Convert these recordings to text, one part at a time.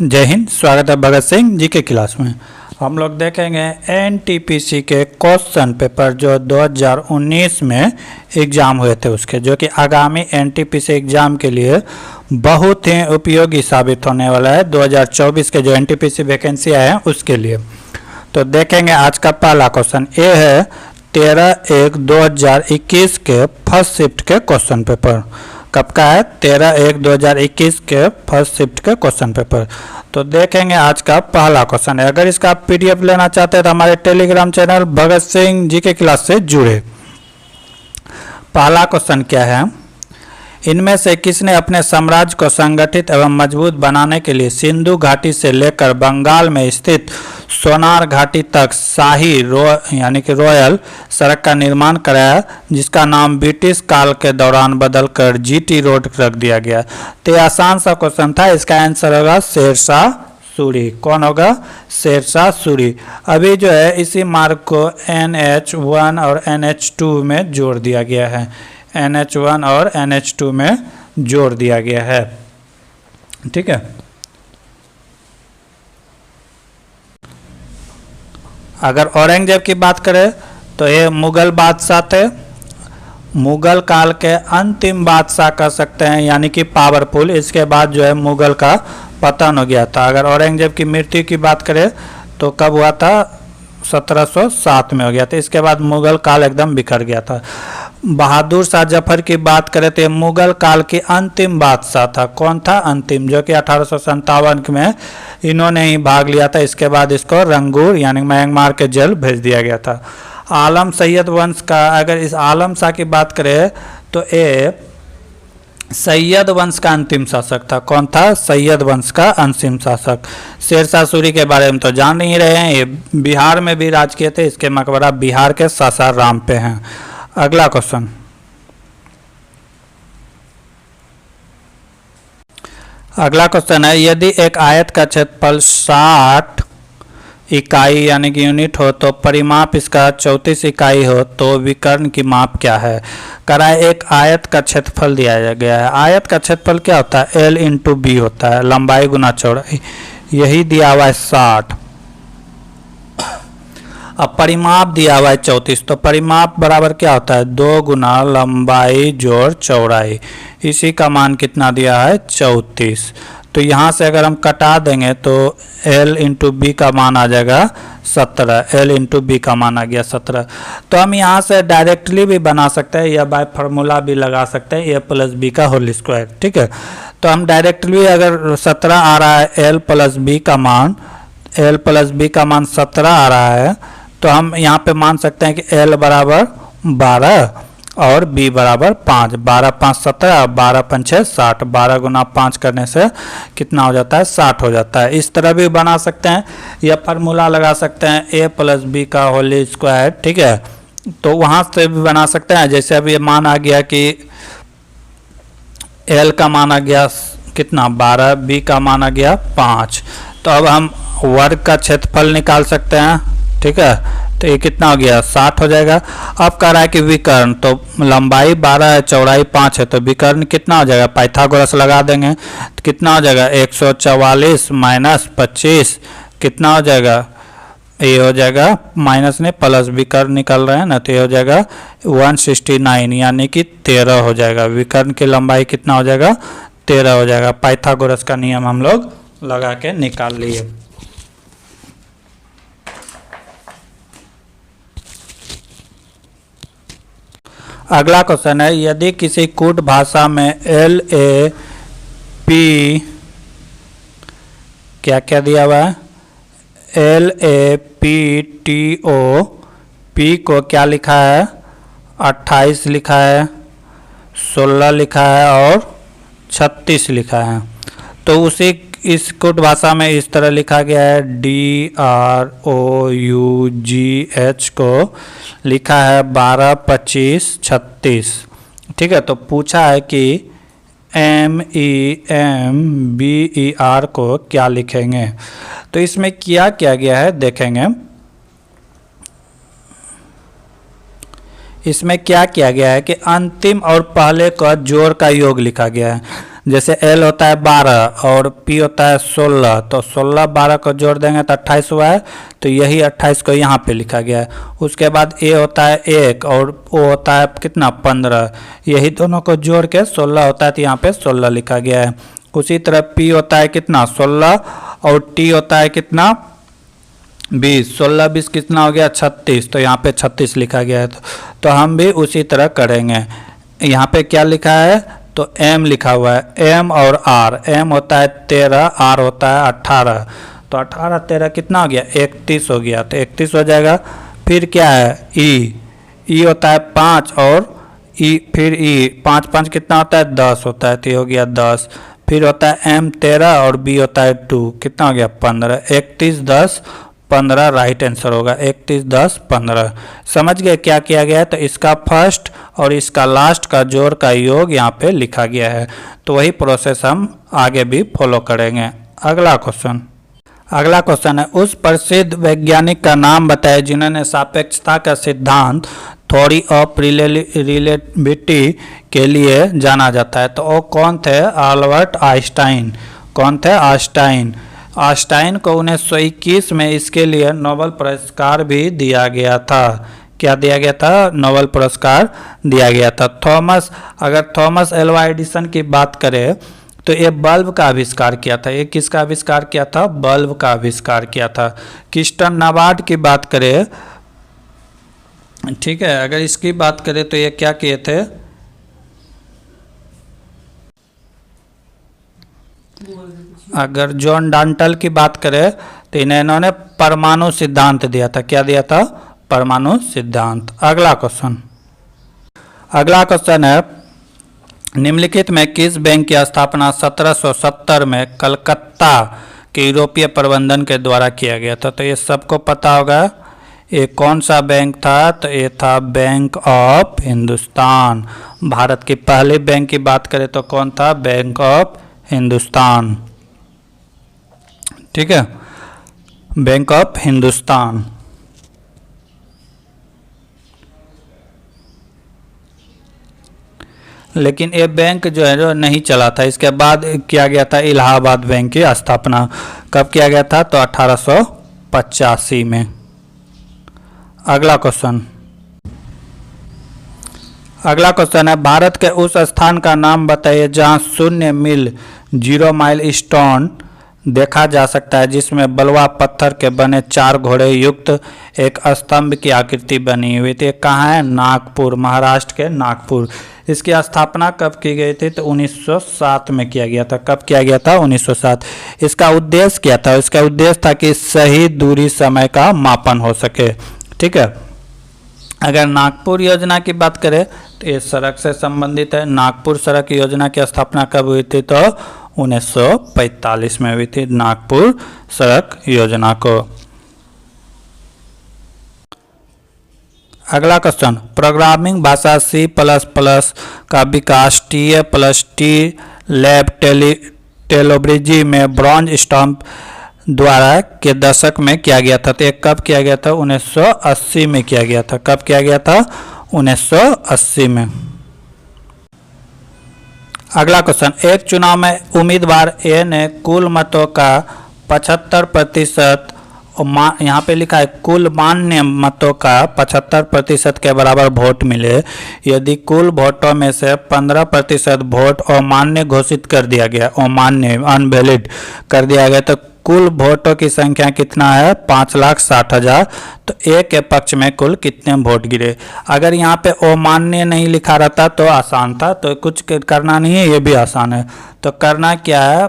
जय हिंद। स्वागत है भगत सिंह जी के क्लास में। हम लोग देखेंगे एनटीपीसी के क्वेश्चन पेपर जो 2019 में एग्ज़ाम हुए थे उसके, जो कि आगामी एनटीपीसी एग्ज़ाम के लिए बहुत ही उपयोगी साबित होने वाला है 2024 के जो एनटीपीसी वैकेंसी आए हैं उसके लिए। तो देखेंगे आज का पहला क्वेश्चन ये है 13/1/2021 के फर्स्ट शिफ्ट के क्वेश्चन पेपर। कब का है? 13/1/2021 के फर्स्ट शिफ्ट के क्वेश्चन पेपर। तो देखेंगे आज का पहला क्वेश्चन है। अगर इसका पीडीएफ लेना चाहते हैं तो हमारे टेलीग्राम चैनल भगत सिंह जी के क्लास से जुड़े। पहला क्वेश्चन क्या है? इनमें से किसने अपने साम्राज्य को संगठित एवं मजबूत बनाने के लिए सिंधु घाटी से लेकर बंगाल में स्थित सोनार घाटी तक शाही यानी कि रॉयल सड़क का निर्माण कराया, जिसका नाम ब्रिटिश काल के दौरान बदलकर जीटी रोड रख दिया गया? तो ये आसान सा क्वेश्चन था। इसका आंसर होगा शेरशाह सूरी। कौन होगा? शेरशाह सूरी। अभी जो है इसी मार्ग को NH1 और NH2 में जोड़ दिया गया है। NH1 और NH2 में जोड़ दिया गया है। ठीक है। अगर औरंगजेब की बात करें तो ये मुगल बादशाह थे, मुगल काल के अंतिम बादशाह कह सकते हैं, यानी कि पावरफुल। इसके बाद जो है मुगल का पतन हो गया था। अगर औरंगजेब की मृत्यु की बात करें तो कब हुआ था? 1707 में हो गया था। इसके बाद मुगल काल एकदम बिखर गया था। बहादुर शाह जफर की बात करें तो मुगल काल की अंतिम बादशाह था। कौन था? अंतिम, जो कि 1857 में इन्होंने ही भाग लिया था। इसके बाद इसको रंगूर यानी म्यांमार के जेल भेज दिया गया था। आलम सैयद वंश का, अगर इस आलम शाह की बात करें तो ये सैयद वंश का अंतिम शासक था। कौन था? सैयद वंश का अंतिम शासक। शेरशाह सूरी के बारे में तो जान ही रहे हैं, ये बिहार में भी राज किए थे। इसके मकबरा बिहार के सासाराम पे हैं। अगला क्वेश्चन, अगला क्वेश्चन है यदि एक आयत का क्षेत्रफल 60 इकाई यानी कि यूनिट हो तो परिमाप इसका 34 इकाई हो तो विकर्ण की माप क्या है? कराए एक आयत का क्षेत्रफल दिया गया है। आयत का क्षेत्रफल क्या होता है? L × B होता है, लंबाई गुना चौड़ाई। यही दिया हुआ है 60। अब परिमाप दिया हुआ है 34, तो परिमाप बराबर क्या होता है? 2 गुना लंबाई जोड़ चौड़ाई। इसी का मान कितना दिया है? 34। तो यहाँ से अगर हम कटा देंगे तो L × B का मान आ जाएगा 17। L × B का मान आ गया 17। तो हम यहाँ से डायरेक्टली भी बना सकते हैं या बाय फार्मूला भी लगा सकते हैं A + B का होल स्क्वायर। ठीक है। तो हम डायरेक्टली अगर 17 आ रहा है L + B का मान, L + B का मान 17 आ रहा है, तो हम यहाँ पे मान सकते हैं कि L बराबर 12 और B बराबर 5। 12 × 5 = 17, 12 × 5 = 60। 12 गुना 5 करने से कितना हो जाता है? 60 हो जाता है। इस तरह भी बना सकते हैं या फार्मूला लगा सकते हैं A + B का होल स्क्वायर। ठीक है। तो वहाँ से भी बना सकते हैं। जैसे अभी ये मान आ गया कि L का मान आ गया कितना? 12, B का मान आ गया 5। तो अब हम वर्ग का क्षेत्रफल निकाल सकते हैं। ठीक है। तो ये कितना हो गया? 60 हो जाएगा। अब कह रहा है कि विकर्ण, तो लंबाई 12 है, चौड़ाई 5 है, तो विकर्ण कितना हो जाएगा? पाइथागोरस लगा देंगे तो कितना हो जाएगा? 144 - 25 कितना हो जाएगा? ये हो जाएगा माइनस ने प्लस, विकर्ण निकल रहे हैं ना, तो ये हो जाएगा 169 यानी कि 13 हो जाएगा। विकर्ण की लंबाई कितना हो जाएगा? 13 हो जाएगा। पाइथागोरस का नियम हम लोग लगा के निकाल लिए। अगला क्वेश्चन है यदि किसी कूट भाषा में LAP क्या क्या दिया हुआ है? LAPTO, P को क्या लिखा है? 28 लिखा है, 16 लिखा है और 36 लिखा है। तो उसी इस कूट भाषा में इस तरह लिखा गया है DROUGH को लिखा है 12, 25, 36। ठीक है। तो पूछा है कि MEMBER को क्या लिखेंगे? तो इसमें क्या गया है देखेंगे। इसमें क्या किया गया है कि अंतिम और पहले का जोड़ का योग लिखा गया है। जैसे L होता है 12 और P होता है 16, तो 16 12 को जोड़ देंगे तो 28 हुआ है, तो यही 28 को यहाँ पे लिखा गया है। उसके बाद A होता है 1 और O होता है कितना 15, यही दोनों को जोड़ के 16 होता है, तो यहाँ पे 16 लिखा गया है। उसी तरह P होता है कितना 16 और T होता है कितना 20, 16 20 कितना हो गया 36, तो यहाँ पे 36 लिखा गया है। तो हम भी उसी तरह करेंगे। यहाँ पे क्या लिखा है, तो M लिखा हुआ है, M और R, M होता है 13, R होता है 18, तो 18 13 कितना हो गया 31 हो गया, तो 31 हो जाएगा। फिर क्या है E होता है 5 और फिर E 5 5 कितना होता है 10 होता है, तो ये हो गया 10। फिर होता है M 13 और B होता है 2, कितना हो गया 15, 31 10 15 राइट आंसर होगा, 31 10 15। समझ गए क्या किया गया है, तो इसका फर्स्ट और इसका लास्ट का जोड़ का योग यहाँ पे लिखा गया है। तो वही प्रोसेस हम आगे भी फॉलो करेंगे। अगला क्वेश्चन है, उस प्रसिद्ध वैज्ञानिक का नाम बताएं जिन्होंने सापेक्षता का सिद्धांत थ्योरी ऑफ रिलेटिविटी के लिए जाना जाता है। तो वो कौन थे, अल्बर्ट आइंस्टाइन। कौन थे, आइंस्टाइन को 1921 में इसके लिए नोबेल पुरस्कार भी दिया गया था। क्या दिया गया था, नोबेल पुरस्कार दिया गया था। थॉमस एल्वा एडिसन की बात करें तो ये बल्ब का आविष्कार किया था। ये किसका आविष्कार किया था, बल्ब का आविष्कार किया था। क्रिस्टन नाबार्ड की बात करें, ठीक है, अगर इसकी बात करें तो ये क्या किए थे, अगर जॉन डाल्टन की बात करें तो इन्होंने परमाणु सिद्धांत दिया था। क्या दिया था, परमाणु सिद्धांत। अगला क्वेश्चन है, निम्नलिखित में किस बैंक की स्थापना 1770 में कलकत्ता के यूरोपीय प्रबंधन के द्वारा किया गया था। तो ये सबको पता होगा, ये कौन सा बैंक था, तो ये था बैंक ऑफ हिंदुस्तान। भारत की पहली बैंक की बात करें तो कौन था, बैंक ऑफ हिंदुस्तान, ठीक है, बैंक ऑफ हिंदुस्तान। लेकिन ये बैंक जो है जो नहीं चला था। इसके बाद किया गया था इलाहाबाद बैंक की स्थापना। कब किया गया था, तो 1885 में। अगला क्वेश्चन है, भारत के उस स्थान का नाम बताइए जहां 0 मील 0 माइल स्टोन देखा जा सकता है, जिसमें बलुआ पत्थर के बने 4 घोड़े युक्त एक स्तंभ की आकृति बनी हुई थी। कहाँ है, नागपुर, महाराष्ट्र के नागपुर। इसकी स्थापना कब की गई थी, तो 1907 में किया गया था। कब किया गया था, 1907। इसका उद्देश्य क्या था, इसका उद्देश्य था कि सही दूरी समय का मापन हो सके, ठीक है। अगर नागपुर योजना की बात करें तो ये सड़क से संबंधित है। नागपुर सड़क योजना की स्थापना कब हुई थी, तो 1945 में हुई थी नागपुर सड़क योजना को। अगला क्वेश्चन, प्रोग्रामिंग भाषा C++ का विकास TA+T लैब टेक्नोलॉजी में ब्रॉन्ज स्टॉम्प द्वारा के दशक में किया गया था। तो ये कब किया गया था, 1980 में किया गया था। कब किया गया था, 1980 में। अगला क्वेश्चन, एक चुनाव में उम्मीदवार ए ने कुल मतों का 75%, यहाँ पे लिखा है कुल मान्य मतों का 75% के बराबर वोट मिले। यदि कुल वोटों में से 15% वोट अमान्य घोषित कर दिया गया, अमान्य अनवैलिड कर दिया गया, तो कुल वोटों की संख्या कितना है, 5,60,000। तो ए के पक्ष में कुल कितने वोट गिरे। अगर यहाँ पे अमान्य नहीं लिखा रहता तो आसान था, तो कुछ करना नहीं है, ये भी आसान है। तो करना क्या है,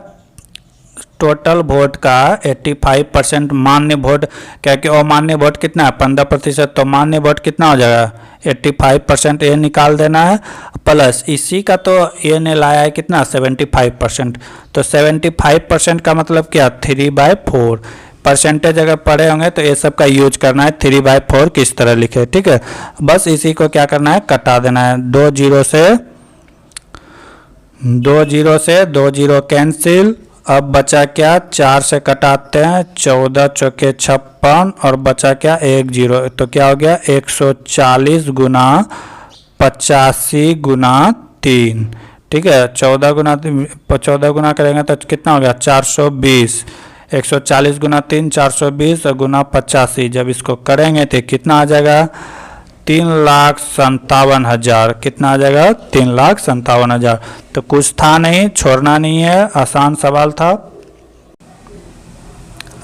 टोटल वोट का 85% मान्य वोट, क्योंकि अमान्य वोट कितना है 15%, तो मान्य वोट कितना हो जाएगा 85%, ये निकाल देना है। प्लस इसी का तो ये ने लाया है कितना 75%, तो 75% का मतलब क्या 3/4। परसेंटेज अगर पढ़े होंगे तो ये सब का यूज करना है। 3/4 किस तरह लिखे, ठीक है। बस इसी को क्या करना है, कटा देना है। 2 0 से 2 0 कैंसिल। अब बचा क्या, 4 से कटाते हैं, 14 चौके 56 और बचा क्या 1 0, तो क्या हो गया 140 गुना 85 गुना 3, ठीक है। 14 गुना करेंगे तो कितना हो गया 420। 140 गुना 3 420 और गुना 85, जब इसको करेंगे तो कितना आ जाएगा 3,57,000। कितना आ जाएगा 3,57,000। तो कुछ था नहीं, छोड़ना नहीं है, आसान सवाल था।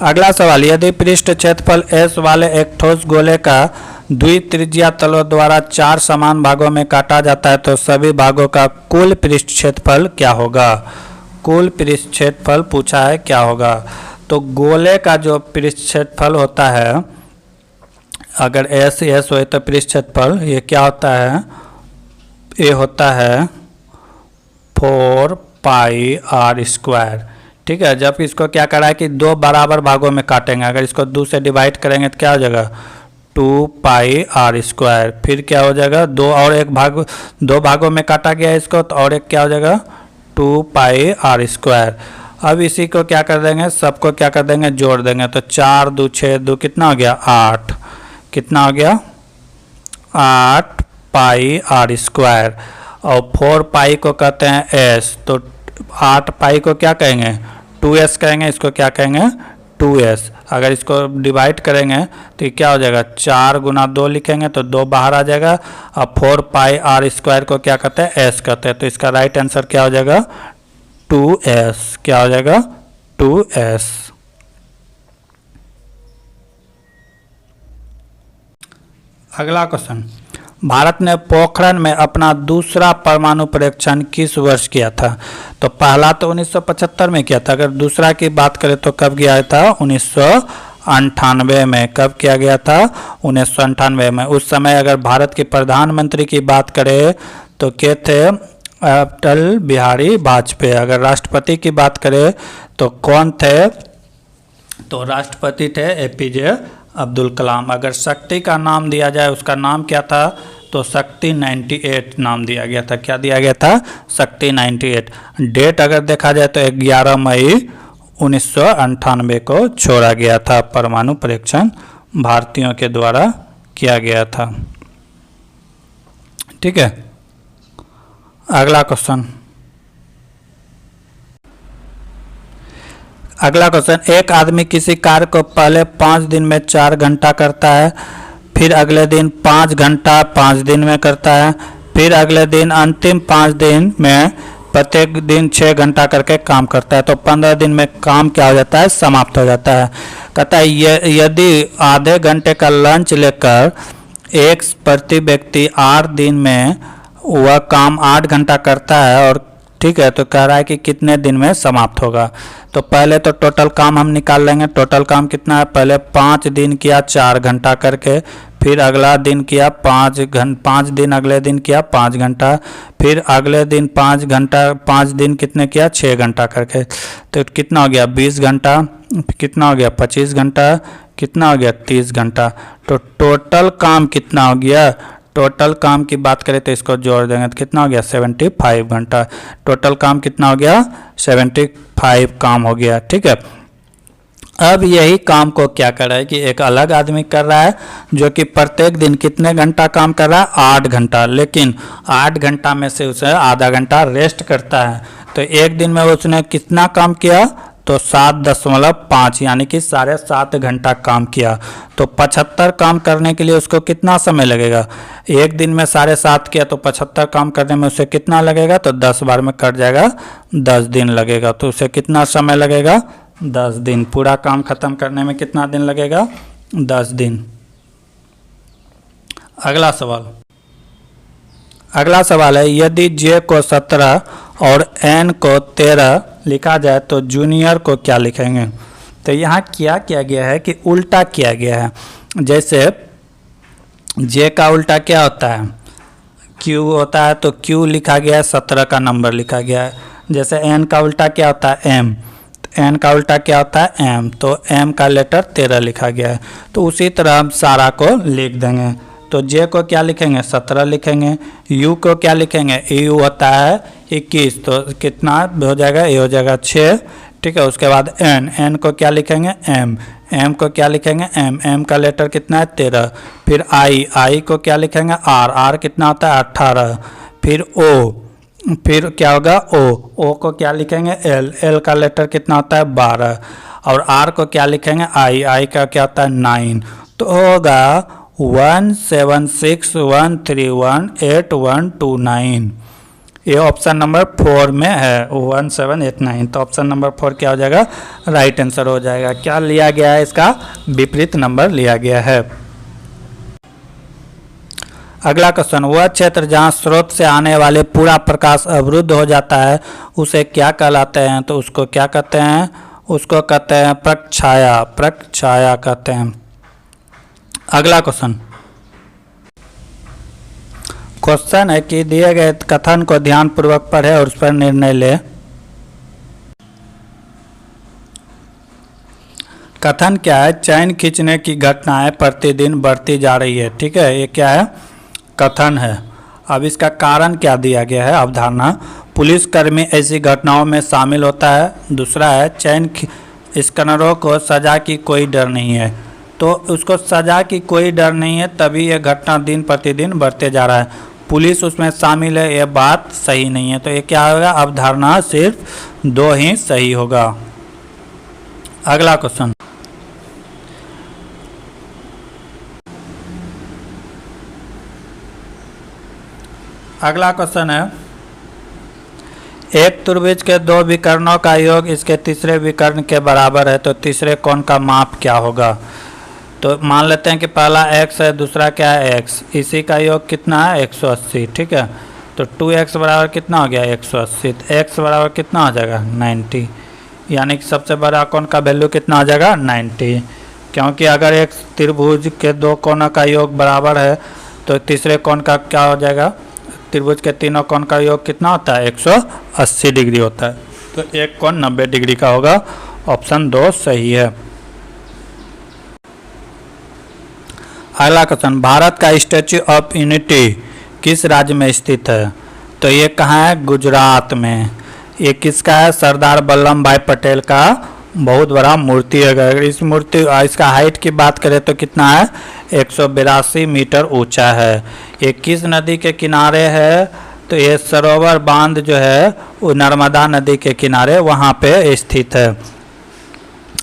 अगला सवाल, यदि पृष्ठ क्षेत्रफल S वाले एक ठोस गोले का द्वित्रिज्या तलों द्वारा 4 समान भागों में काटा जाता है तो सभी भागों का कुल पृष्ठ क्षेत्रफल क्या होगा। कुल पृष्ठ क्षेत्रफल पूछा है, क्या होगा। तो गोले का जो पृष्ठ क्षेत्रफल होता है, अगर S हो तो पृष्ठ क्षेत्रफल ये क्या होता है, ये होता है 4 पाई r स्क्वायर। ठीक है। जब इसको क्या करा है कि 2 बराबर भागों में काटेंगे, अगर इसको 2 से डिवाइड करेंगे तो क्या हो जाएगा 2 पाई r स्क्वायर। फिर क्या हो जाएगा 2 भागों में काटा गया है इसको, तो और एक क्या हो जाएगा 2 पाई r स्क्वायर। अब इसी को क्या कर देंगे, सबको क्या कर देंगे जोड़ देंगे, तो 4 2 6 2 कितना हो गया 8। कितना हो गया 8 पाई r स्क्वायर। और 4 पाई को कहते हैं s, तो 8 पाई को क्या कहेंगे 2s कहेंगे, इसको क्या कहेंगे 2s। अगर इसको डिवाइड करेंगे तो ये क्या हो जाएगा 4 गुना 2 लिखेंगे तो 2 बाहर आ जाएगा। अब 4 पाई r स्क्वायर को क्या कहते हैं s कहते हैं, तो इसका राइट आंसर क्या हो जाएगा 2s। क्या हो जाएगा 2s। अगला क्वेश्चन, भारत ने पोखरण में अपना दूसरा परमाणु परीक्षण किस वर्ष किया था। तो पहला तो 1975 में किया था, अगर दूसरा की बात करें तो कब किया था 1998 में। कब किया गया था 1998 में। उस समय अगर भारत के प्रधानमंत्री की बात करें तो के थे अटल बिहारी वाजपेयी। अगर राष्ट्रपति की बात करें तो कौन थे, तो राष्ट्रपति थे APJ अब्दुल कलाम। अगर शक्ति का नाम दिया जाए, उसका नाम क्या था, तो शक्ति 98 नाम दिया गया था। क्या दिया गया था शक्ति 98। डेट अगर देखा जाए तो 11 मई 1998 को छोड़ा गया था। परमाणु परीक्षण भारतीयों के द्वारा किया गया था। ठीक है। अगला क्वेश्चन, एक आदमी किसी कार्य को पहले 5 दिन में 4 घंटा करता है, फिर अगले दिन 5 घंटा 5 दिन में करता है, फिर अगले दिन अंतिम 5 दिन में प्रत्येक दिन 6 घंटा करके काम करता है, तो 15 दिन में काम क्या हो जाता है समाप्त हो जाता है। कहता है यदि आधे घंटे का लंच लेकर एक प्रति व्यक्ति 8 दिन में वह काम 8 घंटा करता है, और ठीक है, तो कह रहा है कि कितने दिन में समाप्त होगा। तो पहले तो टोटल काम हम निकाल लेंगे। टोटल काम कितना है, पहले 5 दिन किया 4 घंटा करके, फिर अगला दिन किया 5 दिन अगले दिन किया 5 घंटा, फिर अगले दिन 5 घंटा 5 दिन कितने किया 6 घंटा करके, तो कितना हो गया 20 घंटा, कितना हो गया 25 घंटा, कितना हो गया 30 घंटा। तो टोटल काम कितना हो गया, टोटल काम की बात करें तो इसको जोड़ देंगे तो कितना हो गया 75 घंटा। टोटल काम कितना हो गया 75 काम हो गया। ठीक है। अब यही काम को क्या कर रहा है कि एक अलग आदमी कर रहा है, जो कि प्रत्येक दिन कितने घंटा काम कर रहा है 8 घंटा, लेकिन 8 घंटा में से उसे आधा घंटा रेस्ट करता है। तो एक दिन में उसने कितना काम किया, तो 7.5 यानी कि 7.5 घंटा काम किया। तो 75 काम करने के लिए उसको कितना समय लगेगा, एक दिन में 7.5 किया तो 75 काम करने में उसे कितना लगेगा, तो 10 बार में कट जाएगा 10 दिन लगेगा। तो उसे कितना समय लगेगा 10 दिन। पूरा काम खत्म करने में कितना दिन लगेगा 10 दिन। अगला सवाल है, यदि J को 17 और N को 13 लिखा जाए तो जूनियर को क्या लिखेंगे। तो यहाँ क्या किया गया है कि उल्टा किया गया है। जैसे J का उल्टा क्या होता है, Q होता है, तो Q लिखा गया है 17 का नंबर लिखा गया है। जैसे N का उल्टा क्या होता है M, N का उल्टा क्या होता है M, तो M का लेटर 13 लिखा गया है। तो उसी तरह हम सारा को लिख देंगे। तो J को क्या लिखेंगे 17 लिखेंगे, U को क्या लिखेंगे, U होता है 21, तो कितना हो जाएगा, ये हो जाएगा 6। ठीक है। उसके बाद N को क्या लिखेंगे M को क्या लिखेंगे M का लेटर कितना है 13। फिर I को क्या लिखेंगे R कितना होता है 18। फिर फिर क्या होगा ओ को क्या लिखेंगे एल का लेटर कितना होता है 12, और आर को क्या लिखेंगे आई का क्या होता है 9, तो होगा 1761318129। ये ऑप्शन नंबर 4 में है 1789, तो ऑप्शन नंबर 4 क्या हो जाएगा, राइट आंसर हो जाएगा। क्या लिया गया है, इसका विपरीत नंबर लिया गया है। अगला क्वेश्चन, वह क्षेत्र जहां स्रोत से आने वाले पूरा प्रकाश अवरुद्ध हो जाता है उसे क्या कहलाते हैं, तो उसको क्या कहते हैं, उसको कहते हैं प्रकाशछाया, प्रकाशछाया कहते हैं। अगला क्वेश्चन है कि दिए गए कथन को ध्यानपूर्वक पढ़े और उस पर निर्णय ले। कथन क्या है, चैन खींचने की घटनाएं प्रतिदिन बढ़ती जा रही है। ठीक है, ये क्या है, कथन है। अब इसका कारण क्या दिया गया है, अवधारणा, पुलिसकर्मी ऐसी घटनाओं में शामिल होता है। दूसरा है चैन स्कैनरों को सजा की कोई डर नहीं है, तो उसको सजा की कोई डर नहीं है, तभी यह घटना दिन प्रतिदिन बढ़ते जा रहा है। पुलिस उसमें शामिल है, यह बात सही नहीं है, तो ये क्या होगा, अवधारणा सिर्फ 2 ही सही होगा। अगला क्वेश्चन, अगला क्वेश्चन है, एक त्रिभुज के 2 विकर्णों का योग इसके तीसरे विकर्ण के बराबर है, तो तीसरे कोण का माप क्या होगा। तो मान लेते हैं कि पहला x है, दूसरा क्या है x, इसी का योग कितना है 180। ठीक है, तो 2x बराबर कितना हो गया 180, तो x बराबर कितना हो जाएगा 90, यानी कि सबसे बड़ा कोण का वैल्यू कितना हो जाएगा 90, क्योंकि अगर एक त्रिभुज के 2 कोणों का योग बराबर है तो तीसरे कोण का क्या हो जाएगा, त्रिभुज के तीनों कोण का योग कितना होता है 180 डिग्री होता है, तो एक कोण 90 डिग्री का होगा। ऑप्शन 2 सही है। अगला क्वेश्चन, भारत का स्टैच्यू ऑफ यूनिटी किस राज्य में स्थित है, तो ये कहाँ है, गुजरात में। ये किसका है, सरदार वल्लभ भाई पटेल का बहुत बड़ा मूर्ति है। अगर इस मूर्ति इसका हाइट की बात करें तो कितना है 182 मीटर ऊंचा है। ये किस नदी के किनारे है, तो ये सरोवर बांध जो है वो नर्मदा नदी के किनारे वहाँ पे स्थित है।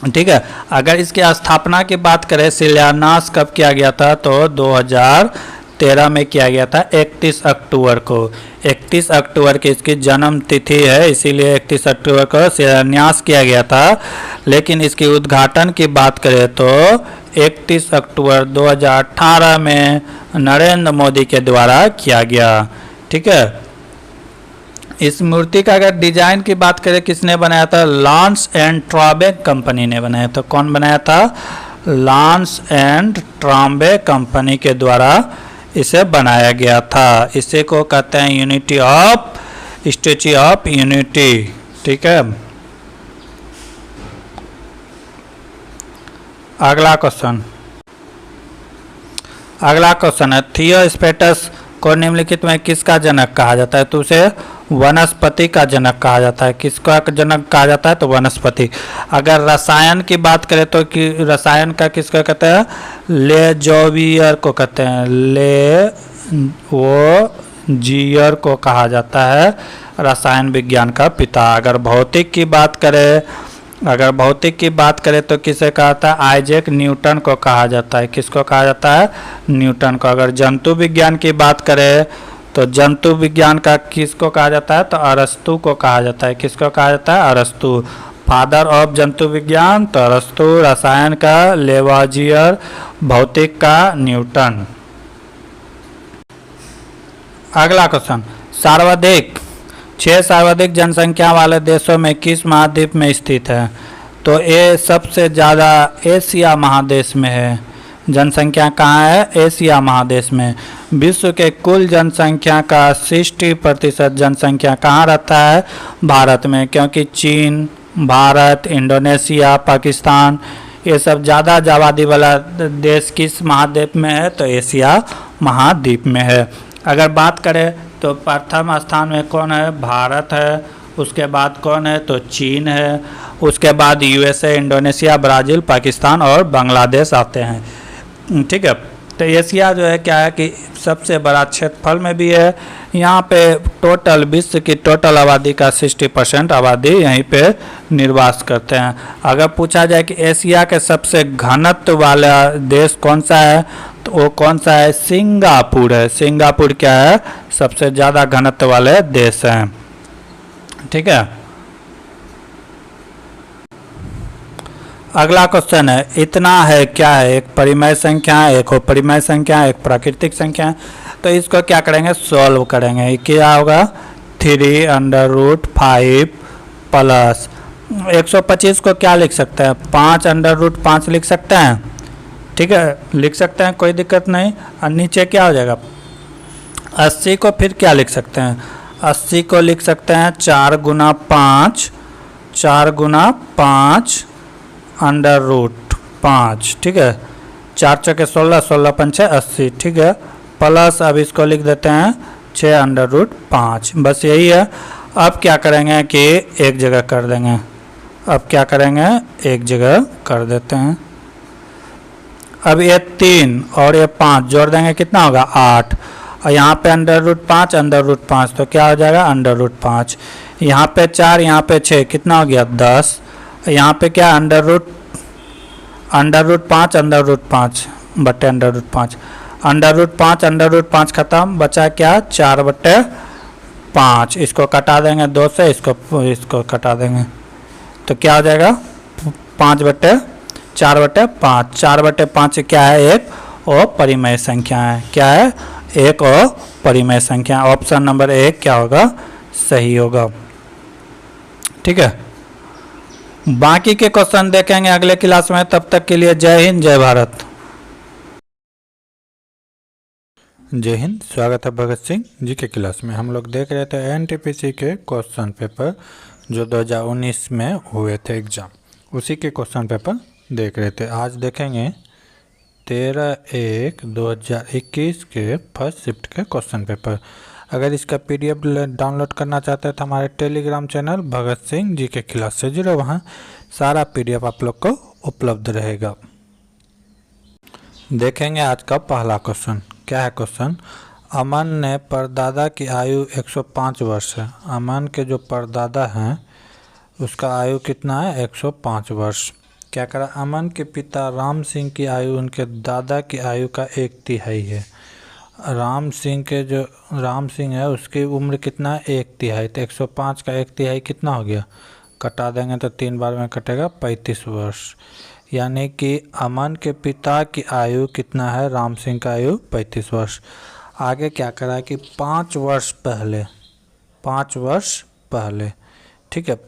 ठीक है, अगर इसकी स्थापना की बात करें, शिलान्यास कब किया गया था, तो 2013 में किया गया था 31 अक्टूबर को। 31 अक्टूबर की इसकी जन्म तिथि है, इसीलिए 31 अक्टूबर को शिलान्यास किया गया था। लेकिन इसकी उद्घाटन की बात करें तो 31 अक्टूबर 2018 में नरेंद्र मोदी के द्वारा किया गया। ठीक है, इस मूर्ति का अगर डिजाइन की बात करें किसने बनाया था, लॉन्स एंड ट्राम्बे कंपनी ने बनाया था। कौन बनाया था, लॉन्स एंड ट्राम्बे कंपनी के द्वारा इसे बनाया गया था। इसे को कहते हैं unity of, statue of unity. ठीक है, अगला क्वेश्चन है, थियोस्टेटस को निम्नलिखित में किसका जनक कहा जाता है, तो उसे वनस्पति का जनक कहा जाता है। किसका जनक कहा जाता है, तो वनस्पति। अगर रसायन की बात करें तो कि रसायन का किसका कहते हैं, लेजोवियर को कहते हैं, लेवोजियर को कहा जाता है रसायन विज्ञान का पिता। अगर भौतिक की बात करें तो किसे कहा जाता है, आइजैक न्यूटन को कहा जाता है। किसको कहा जाता है, न्यूटन को। अगर जंतु विज्ञान की बात करें तो जंतु विज्ञान का किसको कहा जाता है, तो अरस्तु को कहा जाता है। किसको कहा जाता है, अरस्तु, फादर ऑफ जंतु विज्ञान तो अरस्तु, रसायन का लेवाजियर, भौतिक का न्यूटन। अगला क्वेश्चन, सर्वाधिक 6 सर्वाधिक जनसंख्या वाले देशों में किस महाद्वीप में स्थित है, तो ये सबसे ज़्यादा एशिया महादेश में है। जनसंख्या कहाँ है, एशिया महादेश में। विश्व के कुल जनसंख्या का 60% जनसंख्या कहाँ रहता है, भारत में, क्योंकि चीन, भारत, इंडोनेशिया, पाकिस्तान ये सब ज़्यादा आबादी वाला देश किस महाद्वीप में है, तो एशिया महाद्वीप में है। अगर बात करें तो प्रथम स्थान में कौन है, भारत है, उसके बाद कौन है, तो चीन है, उसके बाद यूएसए, इंडोनेशिया, ब्राज़ील, पाकिस्तान और बांग्लादेश आते हैं। ठीक है, तो एशिया जो है क्या है कि सबसे बड़ा क्षेत्रफल में भी है। यहाँ पे टोटल विश्व की टोटल आबादी का 60% आबादी यहीं पे निर्वास करते हैं। अगर पूछा जाए कि एशिया के सबसे घनत्व वाला देश कौन सा है, तो वो कौन सा है, सिंगापुर है। सिंगापुर क्या है, सबसे ज़्यादा घनत्व वाले देश हैं। ठीक है, अगला क्वेश्चन है, इतना है क्या है, एक परिमेय संख्या है, एक अपरिमेय संख्या है, एक प्राकृतिक संख्या है। तो इसको क्या करेंगे, सॉल्व करेंगे। क्या होगा, 3√5 प्लस 125 को क्या लिख सकते हैं, 5√5 लिख सकते हैं। ठीक है, लिख सकते हैं, कोई दिक्कत नहीं। और नीचे क्या हो जाएगा, 80 को फिर क्या लिख सकते हैं, 80 को लिख सकते हैं 4 गुना 5, 4 गुना 5 √5। ठीक है, 4 चौके 16, 16 पंचे 80। ठीक है, प्लस अब इसको लिख देते हैं 6√5। बस यही है। अब क्या करेंगे कि एक जगह कर देंगे। अब क्या करेंगे, एक जगह कर देते हैं। अब ये 3 और ये 5 जोड़ देंगे, कितना होगा, 8। और यहाँ पे √5 तो क्या हो जाएगा, √5। यहाँ पे 4, यहाँ पे 6, कितना हो गया, 10। यहाँ पे क्या, √5 बटे √5, √5 खत्म, बचा क्या, 4/5। इसको कटा देंगे 2 से, इसको कटा देंगे, तो क्या हो जाएगा, 4/5। 4/5 क्या है, एक अपरिमेय संख्या है। क्या है, एक अपरिमेय संख्या। ऑप्शन नंबर 1 क्या होगा, सही होगा। ठीक है, बाकी के क्वेश्चन देखेंगे अगले क्लास में। तब तक के लिए जय हिंद, जय भारत। जय हिंद, स्वागत है भगत सिंह जी के क्लास में। हम लोग देख रहे थे एनटीपीसी के क्वेश्चन पेपर जो 2019 में हुए थे एग्जाम, उसी के क्वेश्चन पेपर देख रहे थे। आज देखेंगे 13/1/2021 के फर्स्ट शिफ्ट के क्वेश्चन पेपर। अगर इसका PDF डाउनलोड करना चाहते हैं तो हमारे टेलीग्राम चैनल भगत सिंह जी के क्लास से जुड़े, वहाँ सारा PDF आप लोग को उपलब्ध रहेगा। देखेंगे आज का पहला क्वेश्चन। क्या है क्वेश्चन, अमन ने परदादा की आयु 105 वर्ष है। अमन के जो परदादा हैं उसका आयु कितना है, 105 वर्ष। क्या करा, अमन के पिता राम सिंह की आयु उनके दादा की आयु का 1/3 है। राम सिंह है उसकी उम्र कितना है, 1/3। तो 105 का 1/3 कितना हो गया, कटा देंगे तो 3 बार में कटेगा, 35 वर्ष। यानी कि अमन के पिता की आयु कितना है, राम सिंह का आयु 35 वर्ष। आगे क्या करा कि 5 वर्ष पहले, ठीक है,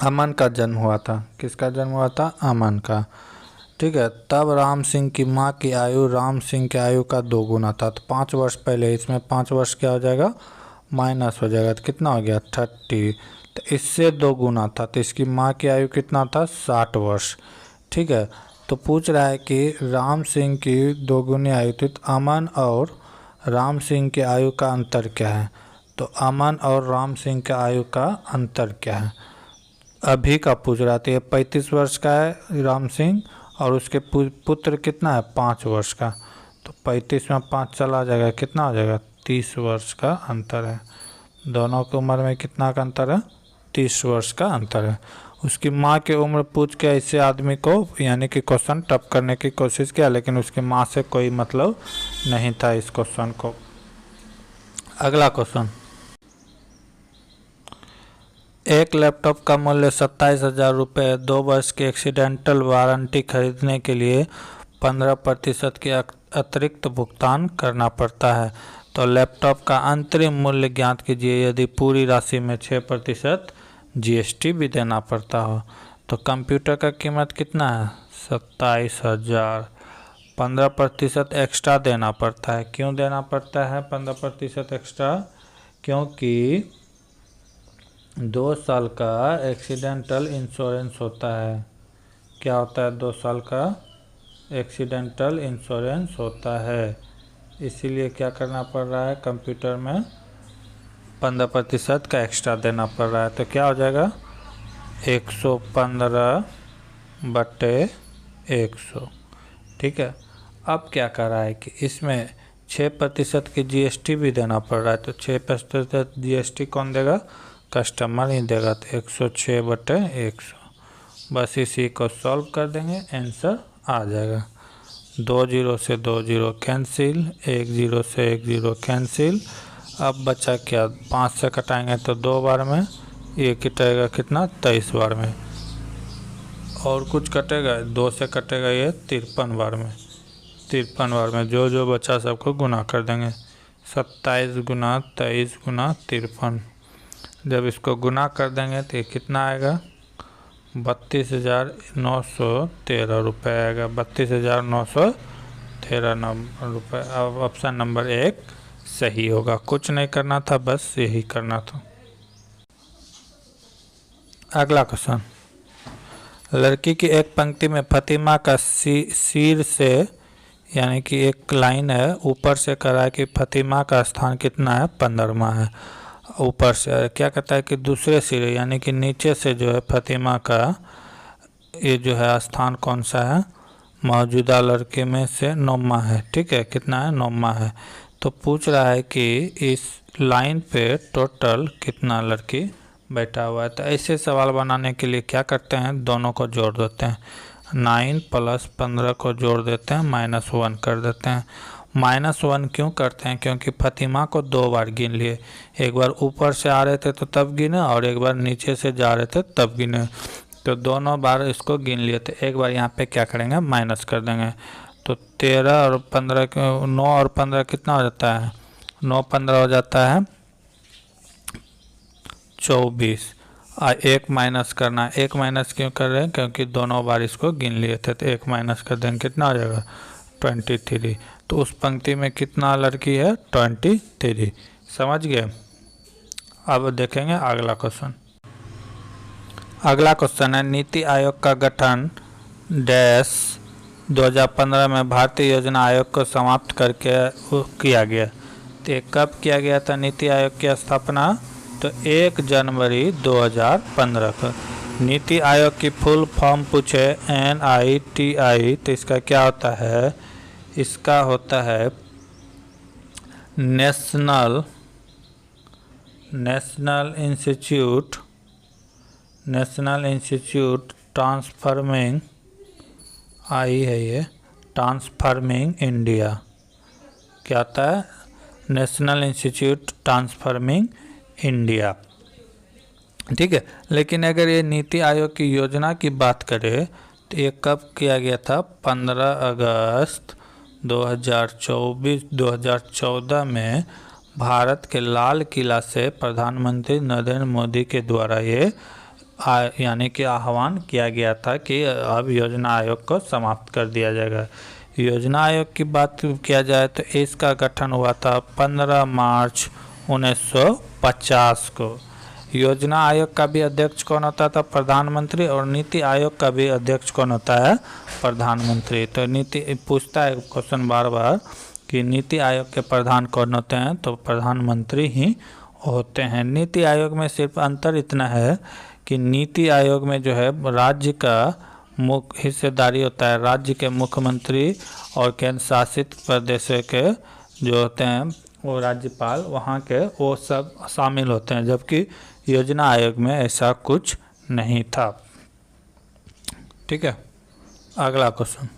अमन का जन्म हुआ था। किसका जन्म हुआ था, अमन का। ठीक है, तब राम सिंह की माँ की आयु राम सिंह की आयु का 2 गुना था। तो 5 वर्ष पहले, इसमें 5 वर्ष क्या हो जाएगा, माइनस हो जाएगा, तो कितना हो गया, 30। तो इससे 2 गुना था, तो इसकी माँ की आयु कितना था, 60 वर्ष। ठीक है, तो पूछ रहा है कि राम सिंह की 2 गुनी आयु थी, तो अमन और राम सिंह की आयु का अंतर क्या है। तो अमन और राम सिंह के आयु का अंतर क्या है, अभी का पूछ रहा था। ये 35 वर्ष का है राम सिंह और उसके पुत्र कितना है, 5 वर्ष का। तो 35 में 5 चला जाएगा, कितना हो जाएगा, 30 वर्ष का अंतर है। दोनों की उम्र में कितना का अंतर है, 30 वर्ष का अंतर है। उसकी माँ की उम्र पूछ के ऐसे आदमी को यानी कि क्वेश्चन टफ करने की कोशिश किया, लेकिन उसकी माँ से कोई मतलब नहीं था इस क्वेश्चन को। अगला क्वेश्चन, एक लैपटॉप का मूल्य 27,000 रुपये। 2 वर्ष की एक्सीडेंटल वारंटी खरीदने के लिए 15% की अतिरिक्त भुगतान करना पड़ता है। तो लैपटॉप का अंतरिम मूल्य ज्ञात कीजिए यदि पूरी राशि में 6% GST भी देना पड़ता हो। तो कंप्यूटर का कीमत कितना है, 27,000। 15% एक्स्ट्रा देना पड़ता है। क्यों देना पड़ता है 15% एक्स्ट्रा, क्योंकि 2 साल का एक्सीडेंटल इंश्योरेंस होता है। क्या होता है, 2 साल का एक्सीडेंटल इंश्योरेंस होता है, इसीलिए क्या करना पड़ रहा है, कंप्यूटर में 15% का एक्स्ट्रा देना पड़ रहा है। तो क्या हो जाएगा, 115/100। ठीक है, अब क्या कर रहा है कि इसमें 6% की जीएसटी भी देना पड़ रहा है, तो 6% जीएसटी कौन देगा? कस्टमर ही देगा। तो 106/100, बस इसी को सॉल्व कर देंगे, आंसर आ जाएगा। 2 0 से 2 0 कैंसिल, 1 0 से 1 0 कैंसिल। अब बचा क्या? 5 से कटाएंगे तो 2 बार में, ये कटेगा कितना? 23 बार में। और कुछ कटेगा? 2 से कटेगा ये 53 बार में। 53 बार में जो जो बचा सबको गुना कर देंगे। 27 गुना 23 गुना 53। जब इसको गुना कर देंगे तो ये कितना आएगा? 32,913 रुपये आएगा। 32,913 रुपये। अब ऑप्शन नंबर 1 सही होगा। कुछ नहीं करना था, बस यही करना था। अगला क्वेश्चन, लड़की की एक पंक्ति में फातिमा का सिर से, यानी कि एक लाइन है, ऊपर से कह रहा है कि फातिमा का स्थान कितना है? 15वां है। ऊपर से क्या कहता है कि दूसरे सिरे यानी कि नीचे से जो है फातिमा का ये जो है स्थान कौन सा है? मौजूदा लड़के में से 9वां है। ठीक है, कितना है? 9वां है। तो पूछ रहा है कि इस लाइन पे टोटल कितना लड़की बैठा हुआ है। तो ऐसे सवाल बनाने के लिए क्या करते हैं? दोनों को जोड़ देते हैं। 9 + 15 को जोड़ देते हैं, -1 कर देते हैं। -1 क्यों करते हैं? क्योंकि फातिमा को 2 बार गिन लिए। एक बार ऊपर से आ रहे थे तो तब गिने, और एक बार नीचे से जा रहे थे तब गिने। तो दोनों बार इसको गिन लिए। तो एक बार यहाँ पे क्या करेंगे? माइनस कर देंगे। तो 13 और 15 9 और 15 कितना हो जाता है? 9 15 हो जाता है 24। एक माइनस करना। एक माइनस क्यों कर रहे हैं? क्योंकि दोनों बार इसको गिन लिए थे। तो एक माइनस कर देंगे, कितना हो जाएगा? 23। तो उस पंक्ति में कितना लड़की है? 23। समझ गए? अब देखेंगे अगला क्वेश्चन। अगला क्वेश्चन है, नीति आयोग का गठन डैश 2015 में भारतीय योजना आयोग को समाप्त करके किया गया। तो कब किया गया था नीति आयोग की स्थापना? तो 1 जनवरी 2015 को। नीति आयोग की फुल फॉर्म पूछे NITI, तो इसका क्या होता है? इसका होता है नेशनल इंस्टीट्यूट ट्रांसफॉर्मिंग, आई है ये, ट्रांसफॉर्मिंग इंडिया। क्या होता है? National institute transforming India. ठीक है, लेकिन अगर ये नीति आयोग की योजना की बात करें तो ये कब किया गया था? 15 अगस्त 2014 में भारत के लाल किला से प्रधानमंत्री नरेंद्र मोदी के द्वारा ये यानी कि आह्वान किया गया था कि अब योजना आयोग को समाप्त कर दिया जाएगा। योजना आयोग की बात किया जाए तो इसका गठन हुआ था 15 मार्च 1950 को। योजना आयोग का भी अध्यक्ष कौन होता था? प्रधानमंत्री। और नीति आयोग का भी अध्यक्ष कौन होता है? प्रधानमंत्री। तो नीति पूछता है क्वेश्चन बार बार कि नीति आयोग के प्रधान कौन होते हैं? तो प्रधानमंत्री ही होते हैं। नीति आयोग में सिर्फ अंतर इतना है कि नीति आयोग में जो है राज्य का मुख्य हिस्सेदारी होता है। राज्य के मुख्यमंत्री और केंद्र शासित प्रदेशों के जो होते हैं वो राज्यपाल, वहाँ के वो सब शामिल होते हैं, जबकि योजना आयोग में ऐसा कुछ नहीं था। ठीक है, अगला क्वेश्चन।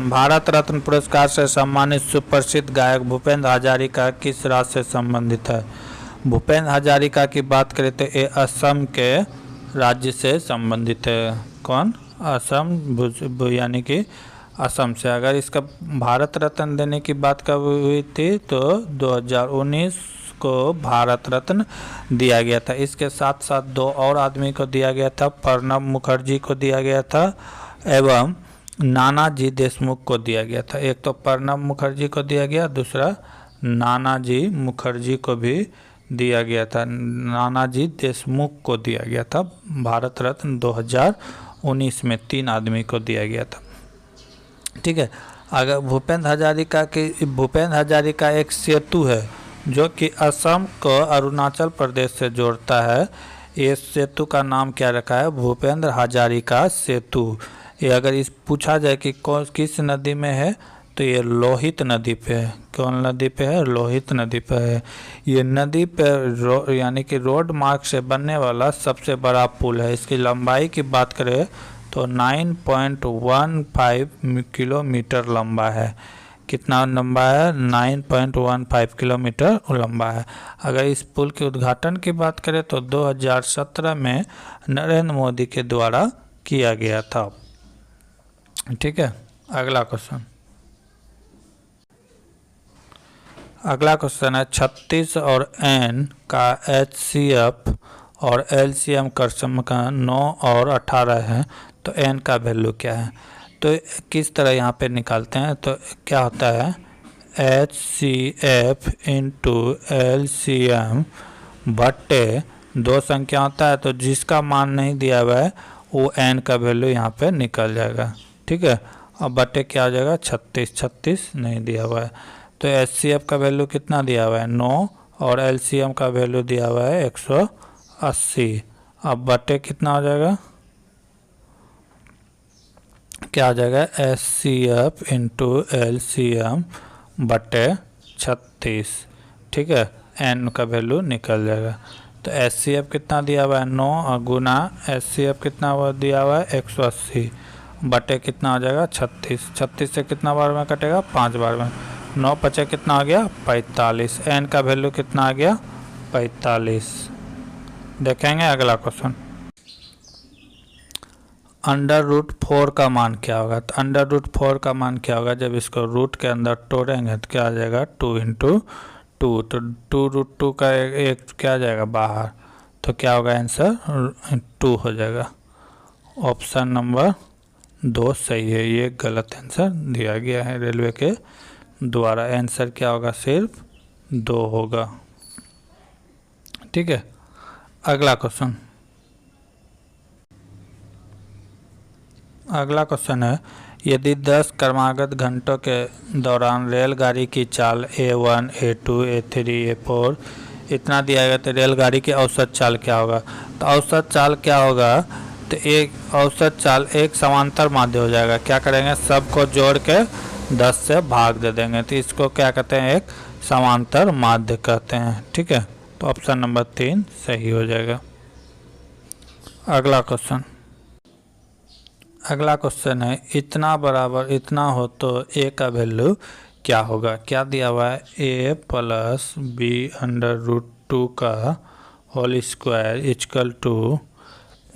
भारत रत्न पुरस्कार से सम्मानित सुप्रसिद्ध गायक भूपेंद्र हजारिका किस राज्य से संबंधित है? भूपेंद्र हजारिका की बात करें तो ये असम के राज्य से संबंधित है। कौन? असम, यानी कि असम से। अगर इसका भारत रत्न देने की बात कब हुई थी? तो 2019 को भारत रत्न दिया गया था। इसके साथ साथ 2 और आदमी को दिया गया था। प्रणब मुखर्जी को दिया गया था एवं नानाजी देशमुख को दिया गया था। एक तो प्रणब मुखर्जी को दिया गया, दूसरा नानाजी मुखर्जी को भी दिया गया था। नानाजी देशमुख को दिया गया था भारत रत्न 2019 में। 3 आदमी को दिया गया था। ठीक है, अगर भूपेंद्र हजारिका एक सेतु है जो कि असम को अरुणाचल प्रदेश से जोड़ता है। इस सेतु का नाम क्या रखा है? भूपेंद्र हजारिका सेतु। ये अगर इस पूछा जाए कि कौन किस नदी में है, तो ये लोहित नदी पे है। कौन नदी पे है? लोहित नदी पे है। ये नदी पे यानी कि रोड मार्ग से बनने वाला सबसे बड़ा पुल है। इसकी लंबाई की बात करें तो 9.15 किलोमीटर लंबा है। कितना लंबा है? 9.15 किलोमीटर लंबा है। अगर इस पुल के उद्घाटन की बात करें तो 2017 में नरेंद्र मोदी के द्वारा किया गया था। ठीक है, अगला क्वेश्चन। अगला क्वेश्चन है 36 और n का HCF और LCM क्रम का 9 और 18 है, तो n का वैल्यू क्या है? तो किस तरह यहाँ पे निकालते हैं? तो क्या होता है, HCF इंटू LCM बट्टे 2 संख्या होता है, तो जिसका मान नहीं दिया हुआ है वो n का वैल्यू यहाँ पे निकल जाएगा। ठीक है, अब बट्टे क्या हो जाएगा? 36 नहीं दिया हुआ है, तो HCF का वैल्यू कितना दिया हुआ है? 9 और LCM का वैल्यू दिया हुआ है 180। अब बटे कितना हो जाएगा? क्या आ जाएगा? HCF इंटू LCM बटे 36। ठीक है, n का वैल्यू निकल जाएगा। तो HCF कितना दिया हुआ है? 9 और गुना HCF कितना हुआ दिया हुआ है? 180 बटे कितना हो जाएगा? 36 से कितना बार में कटेगा? 5 बार में। 9 पचे कितना आ गया? 45। n का वैल्यू कितना आ गया? 45। देखेंगे अगला क्वेश्चन। √4 का मान क्या होगा? तो √4 का मान क्या होगा? जब इसको रूट के अंदर तोड़ेंगे तो क्या आ जाएगा? 2 इंटू 2, तो 2√2 का एक क्या आ जाएगा बाहर, तो क्या होगा आंसर? 2 हो जाएगा। ऑप्शन नंबर 2 सही है, ये गलत आंसर दिया गया है रेलवे के द्वारा। आंसर क्या होगा? सिर्फ 2 होगा। ठीक है, अगला क्वेश्चन। अगला क्वेश्चन है, यदि 10 क्रमागत घंटों के दौरान रेलगाड़ी की चाल A1, A2, A3, A4 इतना दिया गया, तो रेलगाड़ी की औसत चाल क्या होगा? तो औसत चाल क्या होगा? तो एक औसत चाल एक समांतर माध्य हो जाएगा। क्या करेंगे? सबको जोड़ के 10 से भाग दे देंगे, तो इसको क्या कहते हैं? एक समांतर माध्य कहते हैं। ठीक है, तो ऑप्शन नंबर 3 सही हो जाएगा। अगला क्वेश्चन। अगला क्वेश्चन है, इतना बराबर इतना हो तो a का वैल्यू क्या होगा? क्या दिया हुआ है? a प्लस b √2 का होल स्क्वायर इक्वल टू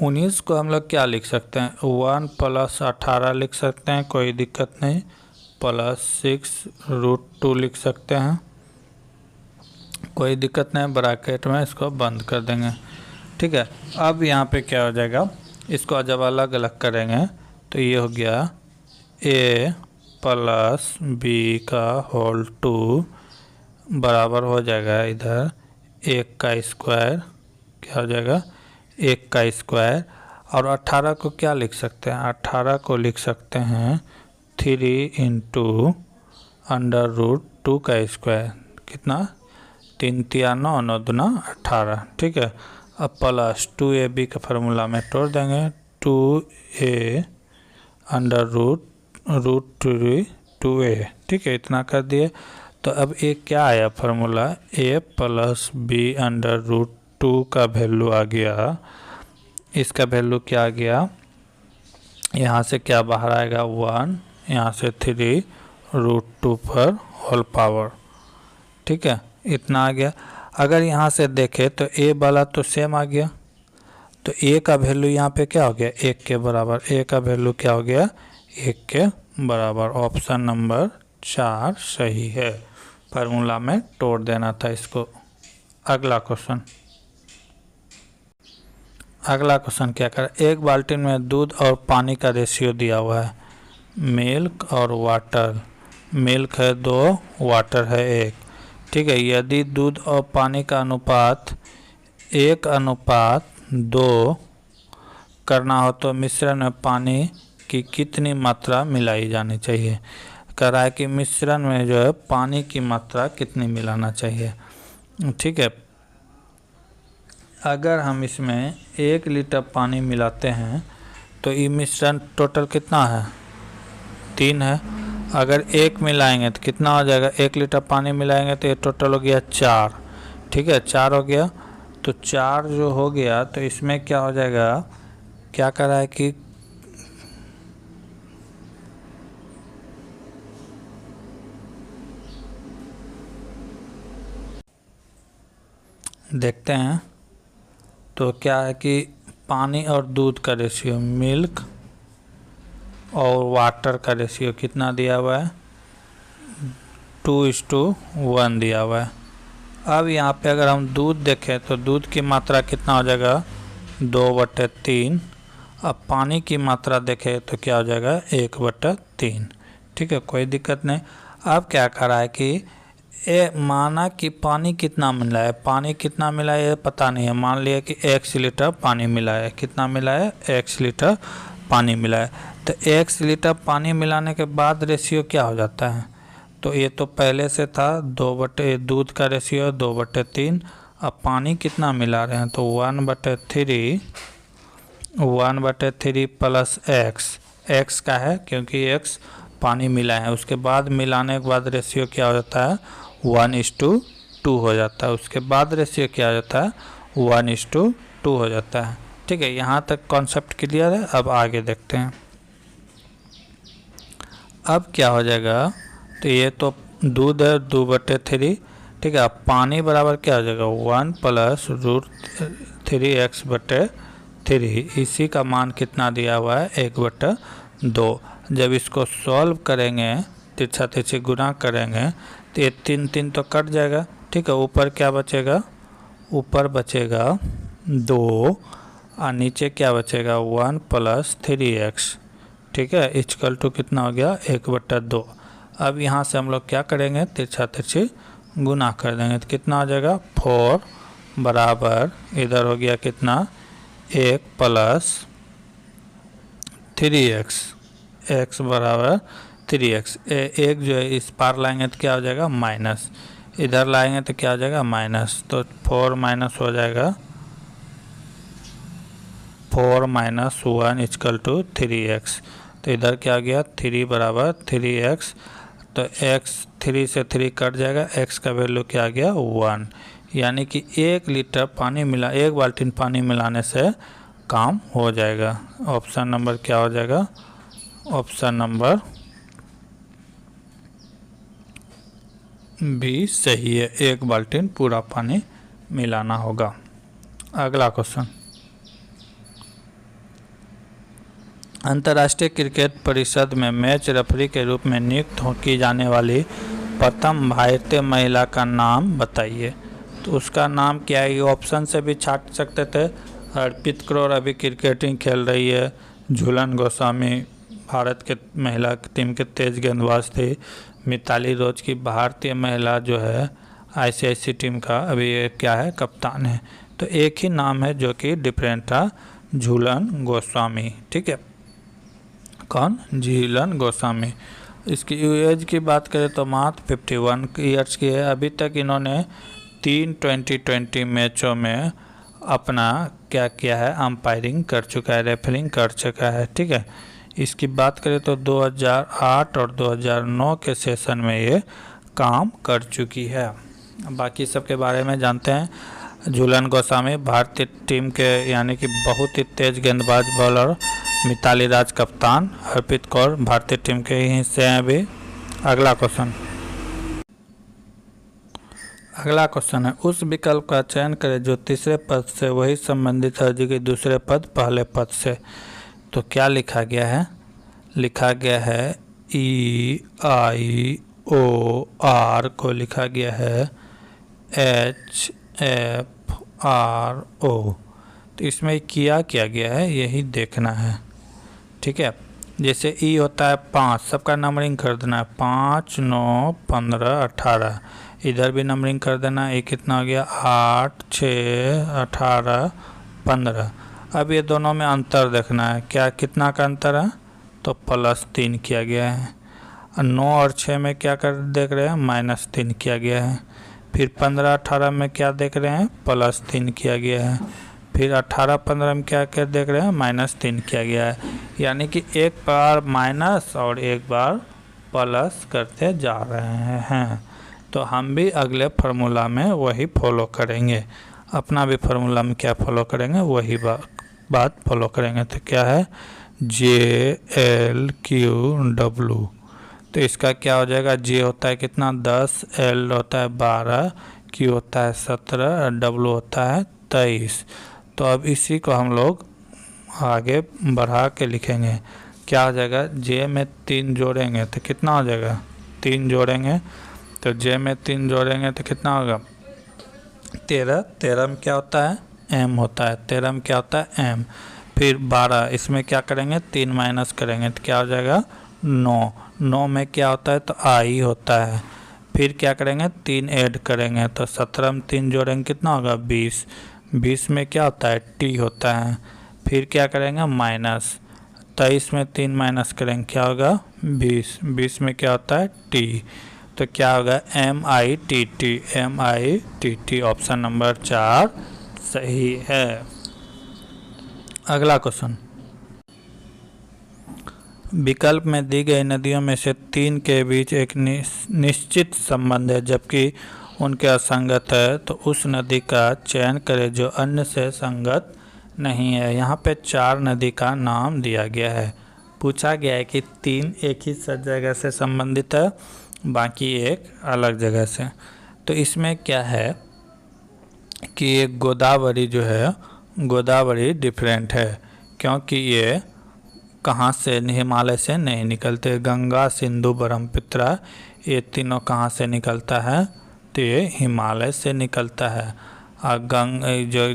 19 को हम लोग क्या लिख सकते हैं? 1 प्लस 18 लिख सकते हैं, कोई दिक्कत नहीं, प्लस 6√2 लिख सकते हैं, कोई दिक्कत नहीं, ब्रैकेट में इसको बंद कर देंगे। ठीक है, अब यहाँ पे क्या हो जाएगा? इसको जब अलग अलग करेंगे तो ये हो गया a प्लस b का होल 2 बराबर हो जाएगा इधर 1 का स्क्वायर, क्या हो जाएगा? 1 का स्क्वायर, और 18 को क्या लिख सकते हैं? 18 को लिख सकते हैं 3 इंटू √2 का स्क्वायर। कितना? 3 तिया 9, 9 दूना 18। ठीक है, अब प्लस 2ab का फार्मूला में तोड़ देंगे, 2a √2a। ठीक है, इतना कर दिए। तो अब एक क्या आया फार्मूला? a प्लस b √2 का वैल्यू आ गया, इसका वैल्यू क्या आ गया? यहाँ से क्या बाहर आएगा? 1, यहाँ से 3√2 पर होल पावर। ठीक है, इतना आ गया। अगर यहाँ से देखें तो a वाला तो सेम आ गया, तो a का वैल्यू यहाँ पे क्या हो गया? 1 के बराबर। a का वैल्यू क्या हो गया? 1 के बराबर। ऑप्शन नंबर 4 सही है, फार्मूला में तोड़ देना था इसको। अगला क्वेश्चन। अगला क्वेश्चन क्या कर, एक बाल्टी में दूध और पानी का रेशियो दिया हुआ है, मिल्क और वाटर। मिल्क है 2, वाटर है 1। ठीक है, यदि दूध और पानी का अनुपात 1:2 करना हो तो मिश्रण में पानी की कितनी मात्रा मिलाई जानी चाहिए? कह रहा है कि मिश्रण में जो है पानी की मात्रा कितनी मिलाना चाहिए। ठीक है, अगर हम इसमें 1 लीटर पानी मिलाते हैं तो ये मिश्रण टोटल कितना है, 3 है। अगर 1 मिलाएंगे तो कितना हो जाएगा, 1 लीटर पानी मिलाएंगे तो ये टोटल हो गया 4। ठीक है, 4 हो गया। तो 4 जो हो गया तो इसमें क्या हो जाएगा, क्या कर रहा है कि देखते हैं। तो क्या है कि पानी और दूध का रेशियो, मिल्क और वाटर का रेशियो कितना दिया हुआ है, 2:1 दिया हुआ है। अब यहाँ पे अगर हम दूध देखें तो दूध की मात्रा कितना हो जाएगा, 2/3। अब पानी की मात्रा देखें तो क्या हो जाएगा, 1/3। ठीक है, कोई दिक्कत नहीं। अब क्या कर रहा है कि माना कि पानी कितना मिला है, पानी कितना मिला है ये पता नहीं है। मान लिया कि 1 लीटर पानी मिला है, कितना मिला है, 1 लीटर पानी मिला है। तो 1 लीटर पानी मिलाने के बाद रेशियो क्या हो जाता है, तो ये तो पहले से था दूध का रेशियो 2/3। अब पानी कितना मिला रहे हैं तो 1/3 प्लस एक्स का है, क्योंकि x पानी मिला है। उसके बाद मिलाने के बाद रेशियो क्या हो जाता है, 1:2 हो जाता है। उसके बाद रेशियो क्या हो जाता है, 1:2 हो जाता है। ठीक है, यहाँ तक कॉन्सेप्ट क्लियर है। अब आगे देखते हैं। अब क्या हो जाएगा, तो ये तो दूध है 2/3। ठीक है, अब पानी बराबर क्या हो जाएगा, 1 + √3x/3। इसी का मान कितना दिया हुआ है, 1/2। जब इसको सॉल्व करेंगे, तिरछा तिरछी गुना करेंगे तो ये 3 तो कट जाएगा। ठीक है, ऊपर क्या बचेगा, ऊपर बचेगा 2 और नीचे क्या बचेगा, 1 + 3x। ठीक है, इक्वल टू कितना हो गया, 1/2। अब यहाँ से हम लोग क्या करेंगे, तिरछा तिरछी गुना कर देंगे तो कितना हो जाएगा, 4 बराबर इधर हो गया कितना, 1 + 3x, x बराबर 3x। एक जो है इस पार लाएंगे तो क्या हो जाएगा, माइनस, इधर लाएंगे तो क्या हो जाएगा, माइनस। तो 4 माइनस हो जाएगा, 4 - 1 = 3x। तो इधर क्या हो गया, 3 बराबर 3x। तो x 3 से 3 कट जाएगा, x का वैल्यू क्या आ गया, 1। यानी कि 1 लीटर पानी मिला, 1 बाल्टी पानी मिलाने से काम हो जाएगा। ऑप्शन नंबर क्या हो जाएगा, ऑप्शन नंबर बी सही है, 1 बाल्टी पूरा पानी मिलाना होगा। अगला क्वेश्चन, अंतर्राष्ट्रीय क्रिकेट परिषद में मैच रेफरी के रूप में नियुक्त की जाने वाली प्रथम भारतीय महिला का नाम बताइए। तो उसका नाम क्या है, ये ऑप्शन से भी छाट सकते थे। हरप्रीत कौर अभी क्रिकेटिंग खेल रही है, झूलन गोस्वामी भारत के महिला टीम के तेज गेंदबाज थी, मिताली राज की भारतीय महिला जो है ICIC टीम का अभी ये क्या है, कप्तान है। तो एक ही नाम है जो कि डिफरेंट था, झूलन गोस्वामी। ठीक है, कौन, झूलन गोस्वामी। इसकी एज की बात करें तो मात्र 51 ईयर्स की है। अभी तक इन्होंने 3 2020 मैचों में अपना क्या किया है, अंपायरिंग कर चुका है, रेफरिंग कर चुका है। ठीक है, इसकी बात करें तो 2008 और 2009 के सेशन में ये काम कर चुकी है। बाकी सब के बारे में जानते हैं। झूलन गोस्वामी भारतीय टीम के यानी कि बहुत ही तेज गेंदबाज बॉलर, मिताली राज कप्तान, हरप्रीत कौर भारतीय टीम के ही हिस्से हैं अभी। अगला क्वेश्चन है, उस विकल्प का चयन करें जो तीसरे पद से वही संबंधित है जो कि दूसरे पद पहले पद से। तो क्या लिखा गया है, लिखा गया है EIOR को लिखा गया है HFRO। तो इसमें किया गया है यही देखना है। ठीक है, जैसे ई होता है 5, सबका नंबरिंग कर देना है, 5 9 15 18। इधर भी नंबरिंग कर देना है, ये कितना हो गया, 8 6 18 15। अब ये दोनों में अंतर देखना है, क्या कितना का अंतर है, तो +3 किया गया है। 9 और 6 में क्या कर देख रहे हैं, -3 किया गया है। फिर 15 18 में क्या देख रहे हैं, +3 किया गया है। फिर 18 15 में क्या क्या देख रहे हैं, -3 किया गया है, यानी कि एक बार माइनस और एक बार प्लस करते जा रहे हैं। तो हम भी अगले फार्मूला में वही फॉलो करेंगे, अपना भी फार्मूला में क्या फॉलो करेंगे, वही बात फॉलो करेंगे। तो क्या है, JLQW, तो इसका क्या हो जाएगा, J होता है कितना 10, L होता है 12, Q होता है 17, W होता है 23। तो अब इसी को हम लोग आगे बढ़ा के लिखेंगे, क्या हो जाएगा, J में 3 जोड़ेंगे तो कितना हो जाएगा, 3 जोड़ेंगे तो J में 3 जोड़ेंगे तो कितना होगा, 13, 13 में क्या होता है, M होता है, 13 में क्या होता है, M। फिर 12, इसमें क्या करेंगे, 3 माइनस करेंगे तो क्या हो जाएगा, 9, 9 में क्या होता है, तो I होता है। फिर क्या करेंगे, 3 ऐड करेंगे तो 17 में 3 जोड़ेंगे कितना होगा, 20, 20 में क्या होता है, T होता है। फिर क्या करेंगे, माइनस 23 में 3 माइनस करेंगे क्या होगा, 20, 20 में क्या होता है, T। तो क्या होगा, MITT, MITT, ऑप्शन नंबर 4 सही है। अगला क्वेश्चन, विकल्प में दी गई नदियों में से 3 के बीच एक निश्चित संबंध है जबकि उनके असंगत है, तो उस नदी का चयन करें जो अन्य से संगत नहीं है। यहाँ पे 4 नदी का नाम दिया गया है, पूछा गया है कि 3 एक ही जगह से संबंधित है, बाकी एक अलग जगह से। तो इसमें क्या है कि एक गोदावरी जो है, गोदावरी डिफरेंट है क्योंकि ये कहाँ से, हिमालय से नहीं निकलते। गंगा, सिंधु, ब्रह्मपुत्र ये तीनों कहाँ से निकलता है, तो ये हिमालय से निकलता है। और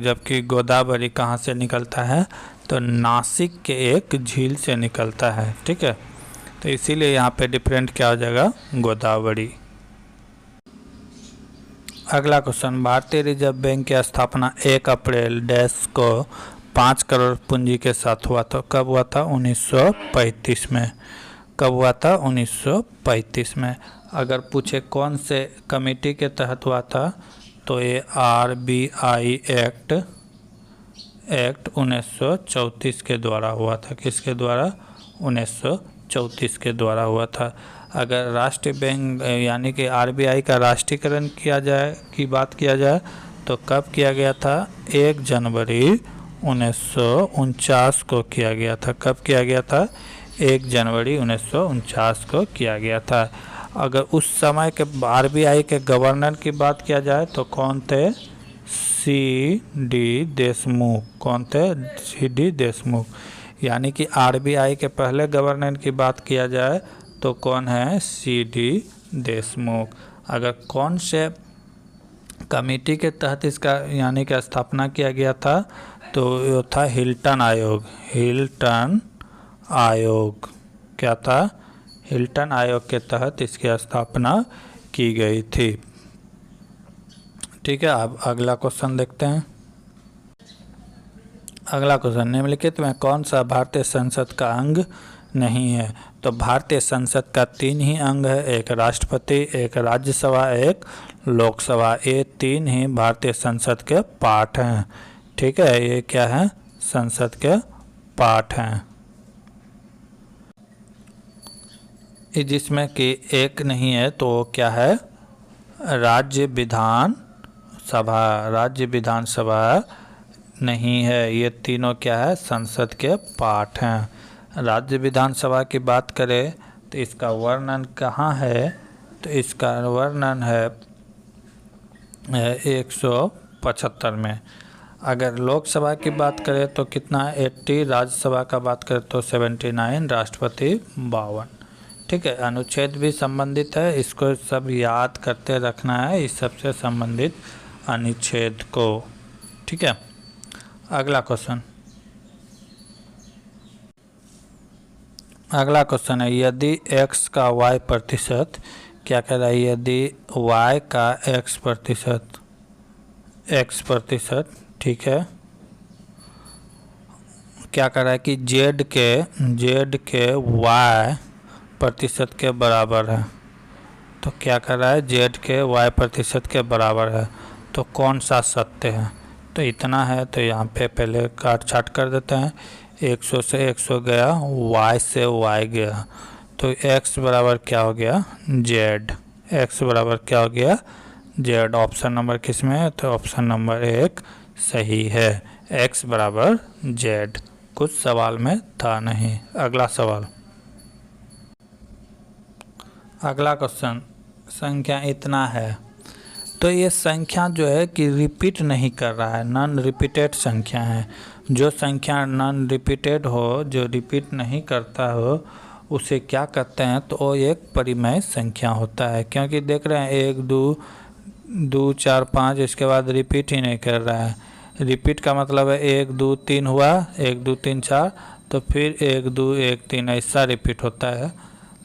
जबकि गोदावरी कहाँ से निकलता है, तो नासिक के एक झील से निकलता है, ठीक है। तो इसीलिए यहाँ पे डिफरेंट क्या हो जाएगा, गोदावरी। अगला क्वेश्चन, भारतीय रिजर्व बैंक की स्थापना 1 अप्रैल डैश को 5 करोड़ पूंजी के साथ हुआ था। कब हुआ था, 1935 में। कब हुआ था, 1935 में। अगर पूछे कौन से कमेटी के तहत हुआ था, तो ये RBI एक्ट 1934 के द्वारा हुआ था। किसके द्वारा, 1934 के द्वारा हुआ था। अगर राष्ट्रीय बैंक यानी कि RBI का राष्ट्रीयकरण किया जाए, की बात किया जाए, तो कब किया गया था, 1 जनवरी 1949 को किया गया था। कब किया गया था, 1 जनवरी 1949 को किया गया था। अगर उस समय के RBI के गवर्नर की बात किया जाए तो कौन थे, CD देशमुख। कौन थे, CD देशमुख। यानी कि RBI के पहले गवर्नर की बात किया जाए तो कौन है, CD देशमुख। अगर कौन से कमेटी के तहत इसका यानी कि स्थापना किया गया था, तो ये था हिल्टन आयोग। हिल्टन आयोग क्या था, हिल्टन आयोग के तहत इसकी स्थापना की गई थी, ठीक है। अब अगला क्वेश्चन देखते हैं। अगला क्वेश्चन, निम्नलिखित में कौन सा भारतीय संसद का अंग नहीं है। तो भारतीय संसद का 3 ही अंग है, एक राष्ट्रपति, एक राज्यसभा, एक लोकसभा। ये 3 ही भारतीय संसद के पार्ट हैं, ठीक है। ये क्या है, संसद के पार्ट हैं। जिसमें कि एक नहीं है तो क्या है, राज्य विधान सभा। राज्य विधानसभा नहीं है। ये तीनों क्या है, संसद के पार्ट हैं। राज्य विधानसभा की बात करें तो इसका वर्णन कहाँ है, तो इसका वर्णन है 175 में। अगर लोकसभा की बात करें तो कितना, 80, राज्यसभा का बात करें तो 79, राष्ट्रपति 52, ठीक है। अनुच्छेद भी संबंधित है, इसको सब याद करते रखना है, इस सबसे संबंधित अनुच्छेद को, ठीक है। अगला क्वेश्चन, अगला क्वेश्चन है, यदि x का y प्रतिशत, क्या कह रहा है, यदि y का x प्रतिशत, ठीक है, क्या कह रहा है कि z के y प्रतिशत के बराबर है। तो क्या कर रहा है, z के y प्रतिशत के बराबर है, तो कौन सा सत्य है। तो इतना है, तो यहाँ पे पहले काट छाट कर देते हैं। 100 से 100 गया, y से y गया, तो x बराबर क्या हो गया, z। x बराबर क्या हो गया, z। ऑप्शन नंबर किस में है, तो ऑप्शन नंबर 1 सही है, x बराबर z। कुछ सवाल में था नहीं। अगला सवाल, अगला क्वेश्चन, संख्या इतना है। तो ये संख्या जो है कि रिपीट नहीं कर रहा है, नॉन रिपीटेड संख्या है। जो संख्या नॉन रिपीटेड हो, जो रिपीट नहीं करता हो, उसे क्या कहते हैं, तो वो एक परिमेय संख्या होता है। क्योंकि देख रहे हैं 1 2 4 5, इसके बाद रिपीट ही नहीं कर रहा है। रिपीट का मतलब है 1 2 3 हुआ, 1 2 3 4, तो फिर 1 2 1 3 ऐसा रिपीट होता है,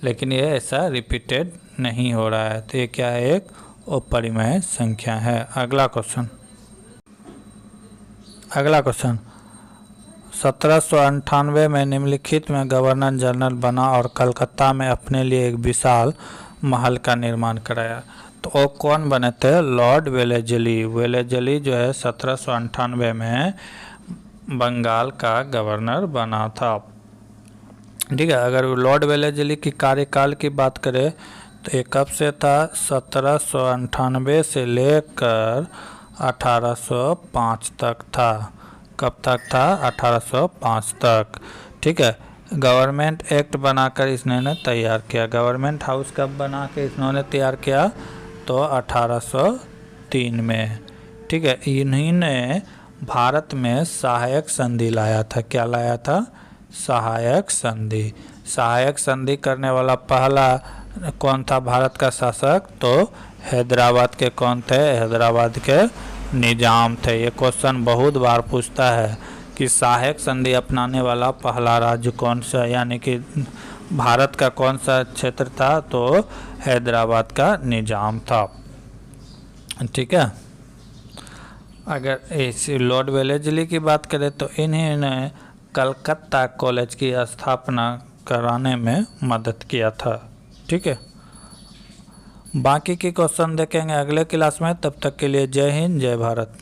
लेकिन ये ऐसा रिपीटेड नहीं हो रहा है। तो ये क्या है, एक अपरिमेय संख्या है। अगला क्वेश्चन, अगला क्वेश्चन, 1798 में निम्नलिखित में गवर्नर जनरल बना और कलकत्ता में अपने लिए एक विशाल महल का निर्माण कराया। तो वो कौन बने थे, लॉर्ड वेलेस्ली। वेलेस्ली जो है 1798 में बंगाल का गवर्नर बना था। ठीक है, अगर लॉर्ड वेलेस्ली की कार्यकाल की बात करें तो ये कब से था, 1798 से लेकर 1805 तक था। कब तक था, 1805 तक। ठीक है, गवर्नमेंट एक्ट बनाकर इसने तैयार किया। गवर्नमेंट हाउस कब बना के इन्होंने तैयार किया, तो 1803 में। ठीक है, इन्हीं ने भारत में सहायक संधि लाया था। क्या लाया था, सहायक संधि। सहायक संधि करने वाला पहला कौन था भारत का शासक, तो हैदराबाद के कौन थे, हैदराबाद के निजाम थे। ये क्वेश्चन बहुत बार पूछता है कि सहायक संधि अपनाने वाला पहला राज्य कौन सा, यानी कि भारत का कौन सा क्षेत्र था, तो हैदराबाद का निजाम था। ठीक है, अगर इस लॉर्ड वेलेस्ली की बात करें तो इन्हीं ने कलकत्ता कॉलेज की स्थापना कराने में मदद किया था। ठीक है, बाकी के क्वेश्चन देखेंगे अगले क्लास में। तब तक के लिए जय हिंद, जय भारत।